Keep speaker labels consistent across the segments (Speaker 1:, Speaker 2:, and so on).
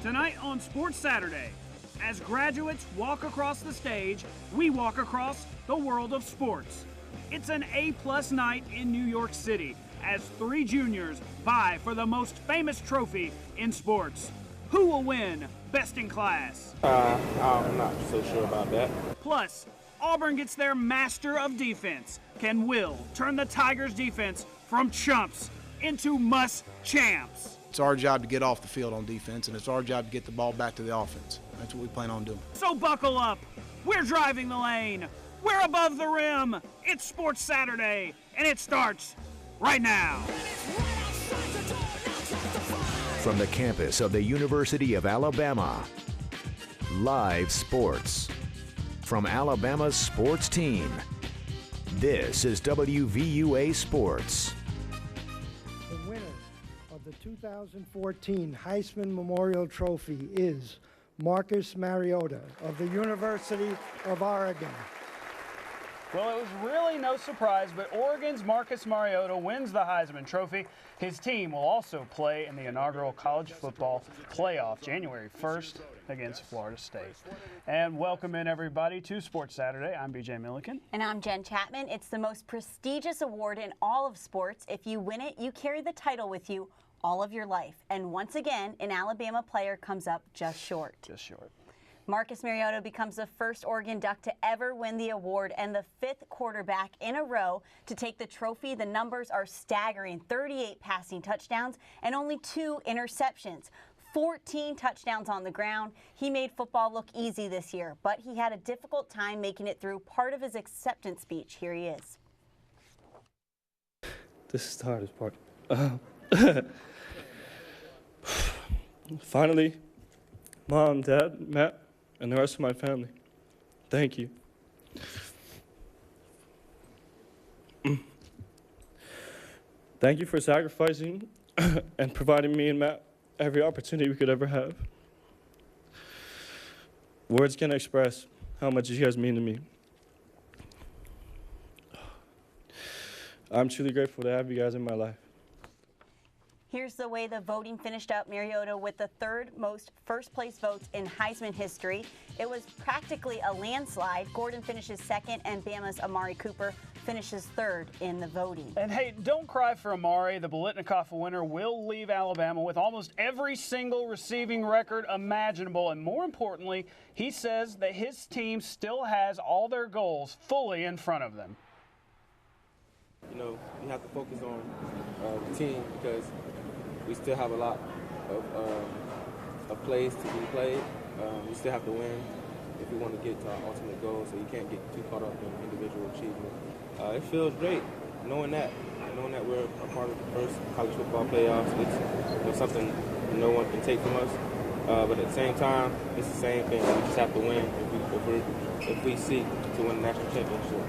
Speaker 1: Tonight on Sports Saturday, as graduates walk across the stage, we walk across the world of sports. It's an A-plus night in New York City as three juniors vie for the most famous trophy in sports. Who will win Best in Class?
Speaker 2: I'm not so sure about that.
Speaker 1: Plus, Auburn gets their master of defense. Can Will turn the Tigers' defense from chumps into must-champs?
Speaker 3: It's our job to get off the field on defense, and it's our job to get the ball back to the offense. That's what we plan on doing.
Speaker 1: So buckle up. We're driving the lane. We're above the rim. It's Sports Saturday, and it starts right now.
Speaker 4: From the campus of the University of Alabama, live sports. From Alabama's sports team, this is WVUA Sports.
Speaker 5: The winner of the 2014 Heisman Memorial Trophy is Marcus Mariota of the University of Oregon.
Speaker 1: Well, it was really no surprise, but Oregon's Marcus Mariota wins the Heisman Trophy. His team will also play in the inaugural college football playoff January 1st against Florida State. And welcome in, everybody, to Sports Saturday. I'm BJ Millican.
Speaker 6: And I'm Jen Chapman. It's the most prestigious award in all of sports. If you win it, you carry the title with you all of your life. And once again, an Alabama player comes up just short.
Speaker 1: Just short.
Speaker 6: Marcus Mariota becomes the first Oregon Duck to ever win the award and the fifth quarterback in a row to take the trophy. The numbers are staggering: 38 passing touchdowns and only 2 interceptions. 14 touchdowns on the ground. He made football look easy this year, but he had a difficult time making it through part of his acceptance speech. Here he is.
Speaker 7: This is the hardest part. Finally, Mom, Dad, Matt, and the rest of my family, thank you. Thank you for sacrificing and providing me and Matt every opportunity we could ever have. Words can't express how much you guys mean to me. I'm truly grateful to have you guys in my life.
Speaker 6: Here's the way the voting finished up. Mariota with the third most first-place votes in Heisman history. It was practically a landslide. Gordon finishes second, and Bama's Amari Cooper finishes third in the voting.
Speaker 1: And hey, don't cry for Amari. The Biletnikoff winner will leave Alabama with almost every single receiving record imaginable. And more importantly, he says that his team still has all their goals fully in front of them.
Speaker 2: You know, you have to focus on the team because we still have a lot of plays to be played. We still have to win if we want to get to our ultimate goal, so you can't get too caught up in individual achievement. It feels great knowing that we're a part of the first college football playoffs. It's something no one can take from us. But at the same time, it's the same thing. We just have to win if we seek to win the national championship.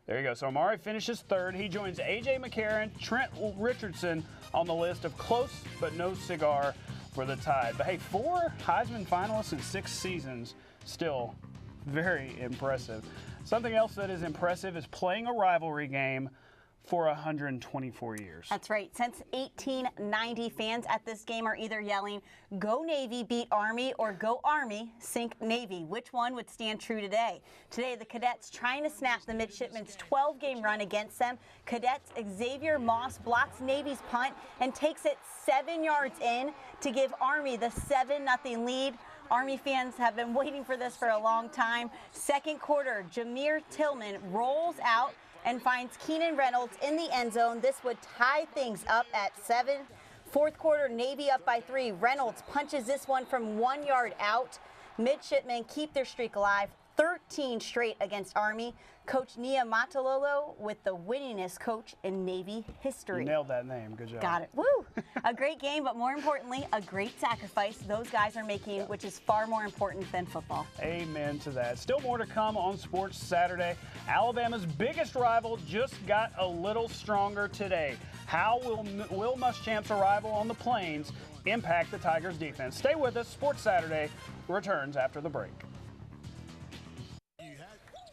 Speaker 1: There you go. So Amari finishes third. He joins A.J. McCarron, Trent Richardson on the list of close but no cigar for the Tide. But hey, 4 Heisman finalists in 6 seasons, still very impressive. Something else that is impressive is playing a rivalry game for 124 years.
Speaker 6: That's right. Since 1890, fans at this game are either yelling, "Go Navy, beat Army," or "Go Army, sink Navy." Which one would stand true today? Today, the cadets trying to snap the midshipmen's 12-game run against them. Cadets Xavier Moss blocks Navy's punt and takes it 7 yards in to give Army the 7-0 lead. Army fans have been waiting for this for a long time. Second quarter, Jameer Tillman rolls out and finds Keenan Reynolds in the end zone. This would tie things up at 7. Fourth quarter, Navy up by 3. Reynolds punches this one from 1 yard out. Midshipmen keep their streak alive. 13 straight against Army. Coach Nia Matalolo with the winningest coach in Navy history.
Speaker 1: You nailed that name. Good job.
Speaker 6: Got it. Woo! A great game, but more importantly, a great sacrifice those guys are making, which is far more important than football.
Speaker 1: Amen to that. Still more to come on Sports Saturday. Alabama's biggest rival just got a little stronger today. How will Muschamp's arrival on the Plains impact the Tigers' defense? Stay with us. Sports Saturday returns after the break.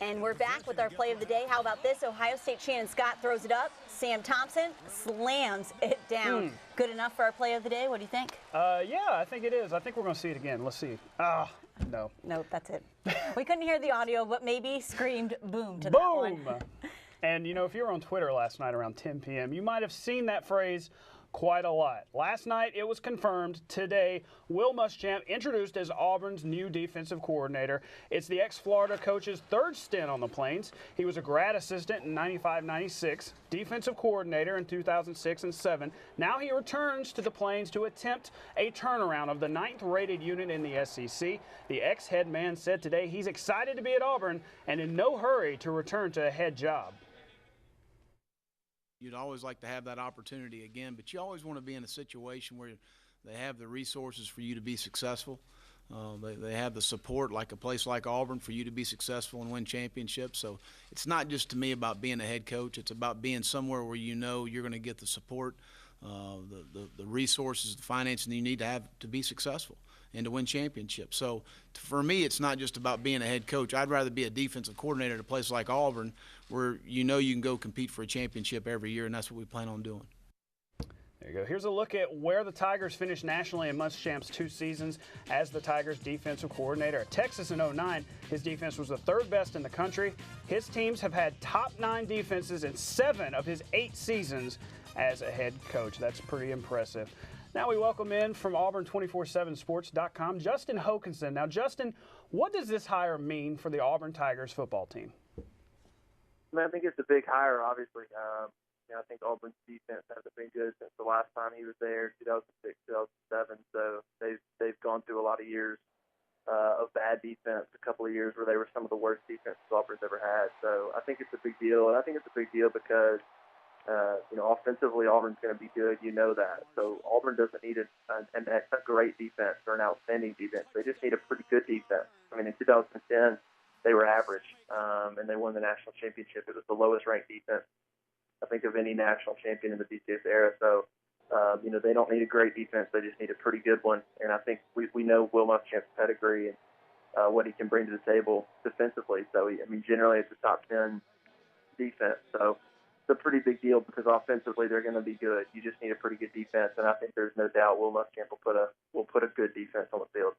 Speaker 6: And we're back with our play of the day. How about this? Ohio State Shannon Scott throws it up. Sam Thompson slams it down. Good enough for our play of the day? What do you think?
Speaker 1: Yeah, I think it is. I think we're going to see it again. Let's see. No.
Speaker 6: Nope, that's it. We couldn't hear the audio, but maybe screamed boom to
Speaker 1: Boom!
Speaker 6: that one.
Speaker 1: And, you know, if you were on Twitter last night around 10 p.m., you might have seen that phrase quite a lot. Last night, it was confirmed. Today, Will Muschamp introduced as Auburn's new defensive coordinator. It's the ex-Florida coach's third stint on the Plains. He was a grad assistant in 95-96, defensive coordinator in 2006 and 7. Now he returns to the Plains to attempt a turnaround of the 9th-rated unit in the SEC. The ex-head man said today he's excited to be at Auburn and in no hurry to return to a head job.
Speaker 3: You'd always like to have that opportunity again, but you always want to be in a situation where they have the resources for you to be successful. They have the support, like a place like Auburn, for you to be successful and win championships. So it's not just, to me, about being a head coach. It's about being somewhere where you know you're going to get the support, the resources, the financing you need to have to be successful and to win championships. So for me, it's not just about being a head coach. I'd rather be a defensive coordinator at a place like Auburn where you know you can go compete for a championship every year, and that's what we plan on doing.
Speaker 1: There you go. Here's a look at where the Tigers finished nationally in Muschamp's 2 seasons as the Tigers defensive coordinator. At Texas in 09, his defense was the 3rd best in the country. His teams have had top 9 defenses in 7 of his 8 seasons as a head coach. That's pretty impressive. Now we welcome in from Auburn247sports.com, Justin Hokanson. Now, Justin, what does this hire mean for the Auburn Tigers football team?
Speaker 8: I think it's a big hire, obviously. I think Auburn's defense hasn't been good since the last time he was there, 2006, 2007. So they've gone through a lot of years of bad defense, a couple of years where they were some of the worst defenses Auburn's ever had. So I think it's a big deal, and I think it's a big deal because offensively, Auburn's going to be good. You know that. So Auburn doesn't need a great defense or an outstanding defense. They just need a pretty good defense. I mean, in 2010, they were average, and they won the national championship. It was the lowest-ranked defense, I think, of any national champion in the BCS era. So, they don't need a great defense. They just need a pretty good one. And I think we know Will Muschamp's pedigree and what he can bring to the table defensively. So, generally it's a top 10 defense. So it's a pretty big deal because offensively they're going to be good. You just need a pretty good defense, and I think there's no doubt Will Muschamp will put a good defense on the field.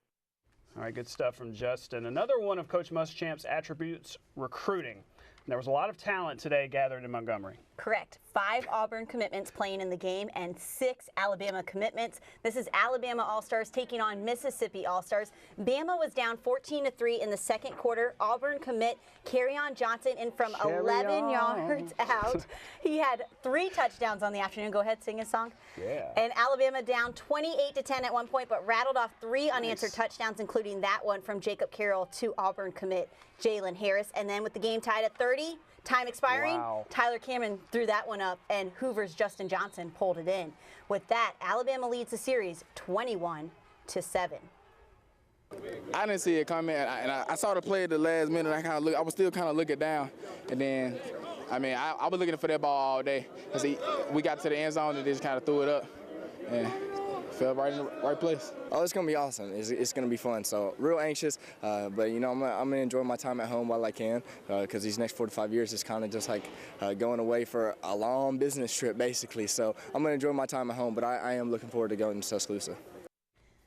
Speaker 1: All right, good stuff from Justin. Another one of Coach Muschamp's attributes, recruiting. There was a lot of talent today gathered in Montgomery.
Speaker 6: Correct. 5 Auburn commitments playing in the game and 6 Alabama commitments. This is Alabama All-Stars taking on Mississippi All-Stars. Bama was down 14-3 in the second quarter. Auburn commit Kerryon Johnson in from 11 yards out. He had 3 touchdowns on the afternoon. Go ahead, sing a song.
Speaker 1: Yeah. And
Speaker 6: Alabama down 28-10 at one point, but rattled off 3 unanswered touchdowns, including that one from Jacob Carroll to Auburn commit Jalen Harris. And then with the game tied at 30, time expiring, Tyler Cameron threw that one up, and Hoover's Justin Johnson pulled it in. With that, Alabama leads the series 21-7.
Speaker 9: I didn't see it coming, and I saw the play at the last minute. I was still kind of looking down, and then, I was looking for that ball all day. We got to the end zone and they just kind of threw it up, and fell right in the right place.
Speaker 10: Oh, it's going to be awesome. It's going to be fun. So real anxious, but, I'm going to enjoy my time at home while I can because these next 45 years is kind of just like going away for a long business trip, basically. So I'm going to enjoy my time at home, but I am looking forward to going to Tuscaloosa.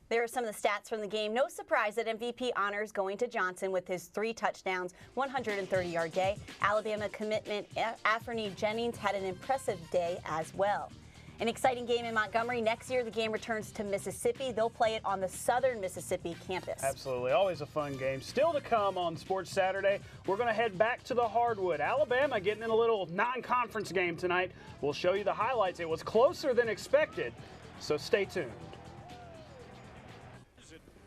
Speaker 6: There are some of the stats from the game. No surprise that MVP honors going to Johnson with his 3 touchdowns, 130-yard day. Alabama commitment Anfernee Jennings had an impressive day as well. An exciting game in Montgomery. Next year, the game returns to Mississippi. They'll play it on the Southern Mississippi campus.
Speaker 1: Absolutely. Always a fun game. Still to come on Sports Saturday, we're going to head back to the hardwood. Alabama getting in a little non-conference game tonight. We'll show you the highlights. It was closer than expected, so stay tuned.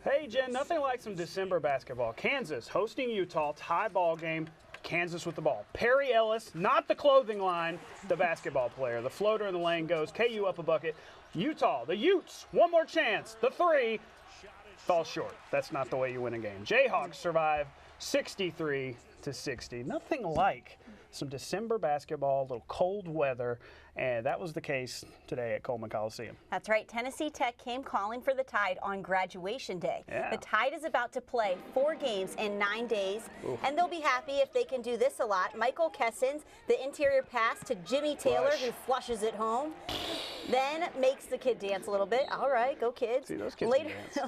Speaker 1: Hey, Jen, nothing like some December basketball. Kansas hosting Utah, tie ball game. Kansas with the ball. Perry Ellis, not the clothing line, the basketball player. The floater in the lane goes. KU up a bucket. Utah, the Utes, one more chance. The 3 falls short. That's not the way you win a game. Jayhawks survive 63-60. Nothing like some December basketball, a little cold weather, and that was the case today at Coleman Coliseum.
Speaker 6: That's right. Tennessee Tech came calling for the Tide on graduation day.
Speaker 1: Yeah.
Speaker 6: The Tide is about to play 4 games in 9 days, and they'll be happy if they can do this a lot. Michael Kessens, the interior pass to Jimmy Taylor, who flushes it home, then makes the kid dance a little bit. All right, go kids.
Speaker 1: See, those kids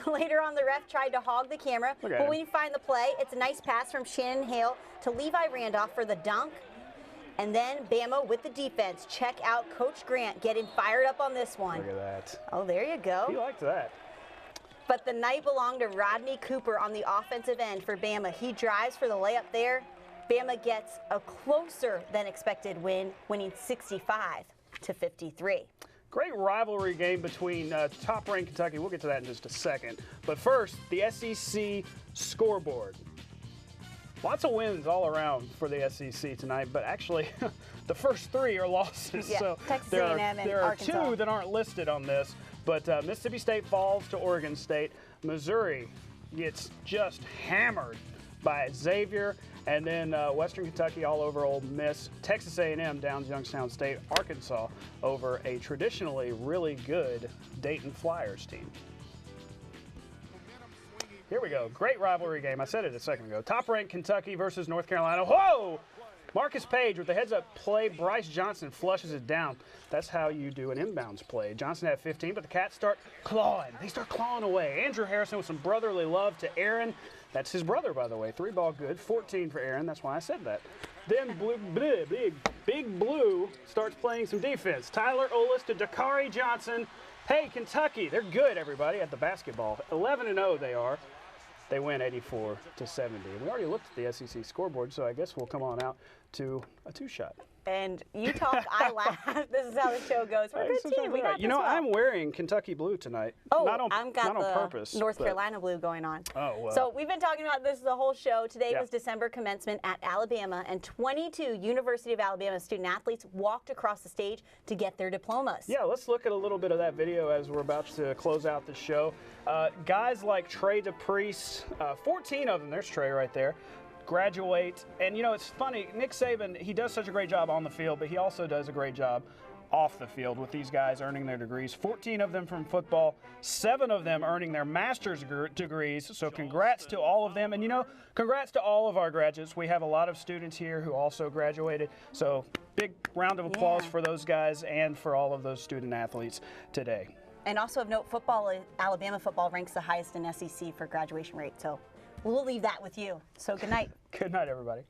Speaker 6: Later on, the ref tried to hog the camera, but when you find the play, it's a nice pass from Shannon Hale to Levi Randolph for the dunk. And then Bama with the defense. Check out Coach Grant getting fired up on this one.
Speaker 1: Look at that.
Speaker 6: Oh, there you go.
Speaker 1: He liked that.
Speaker 6: But the night belonged to Rodney Cooper on the offensive end for Bama. He drives for the layup there. Bama gets a closer than expected win, winning 65-53.
Speaker 1: Great rivalry game between top-ranked Kentucky. We'll get to that in just a second. But first, the SEC scoreboard. Lots of wins all around for the SEC tonight, but actually the first 3 are losses.
Speaker 6: Yeah,
Speaker 1: so
Speaker 6: Texas
Speaker 1: there
Speaker 6: A&M and
Speaker 1: are
Speaker 6: Arkansas.
Speaker 1: 2 that aren't listed on this, but Mississippi State falls to Oregon State. Missouri gets just hammered by Xavier, and then Western Kentucky all over Ole Miss. Texas A&M downs Youngstown State. Arkansas over a traditionally really good Dayton Flyers team. Here we go. Great rivalry game. I said it a second ago. Top-ranked Kentucky versus North Carolina. Whoa! Marcus Page with the heads-up play. Bryce Johnson flushes it down. That's how you do an inbounds play. Johnson had 15, but the Cats start clawing. They start clawing away. Andrew Harrison with some brotherly love to Aaron. That's his brother, by the way. 3-ball good. 14 for Aaron. That's why I said that. Then Big Blue starts playing some defense. Tyler Olis to Dakari Johnson. Hey, Kentucky, they're good, everybody, at the basketball. 11-0 they are. They win 84-70. And we already looked at the SEC scoreboard, so I guess we'll come on out to a 2-shot.
Speaker 6: And you talk, I laugh. This is how the show goes. We're a good team. We got
Speaker 1: you know, I'm wearing Kentucky blue tonight.
Speaker 6: Oh,
Speaker 1: not on
Speaker 6: the
Speaker 1: purpose.
Speaker 6: North Carolina blue going on.
Speaker 1: Oh, well.
Speaker 6: So we've been talking about this the whole show. Today was December commencement at Alabama, and 22 University of Alabama student athletes walked across the stage to get their diplomas.
Speaker 1: Yeah, let's look at a little bit of that video as we're about to close out the show. Guys like Trey DePriest, 14 of them, there's Trey right there, graduate. And, you know, it's funny, Nick Saban, he does such a great job on the field, but he also does a great job off the field with these guys earning their degrees. 14 of them from football, 7 of them earning their master's degrees. So congrats to all of them. And, you know, congrats to all of our graduates. We have a lot of students here who also graduated. So big round of applause for those guys and for all of those student athletes today.
Speaker 6: And also of note, Alabama football ranks the highest in SEC for graduation rate. So we'll leave that with you. So good night.
Speaker 1: Good night, everybody.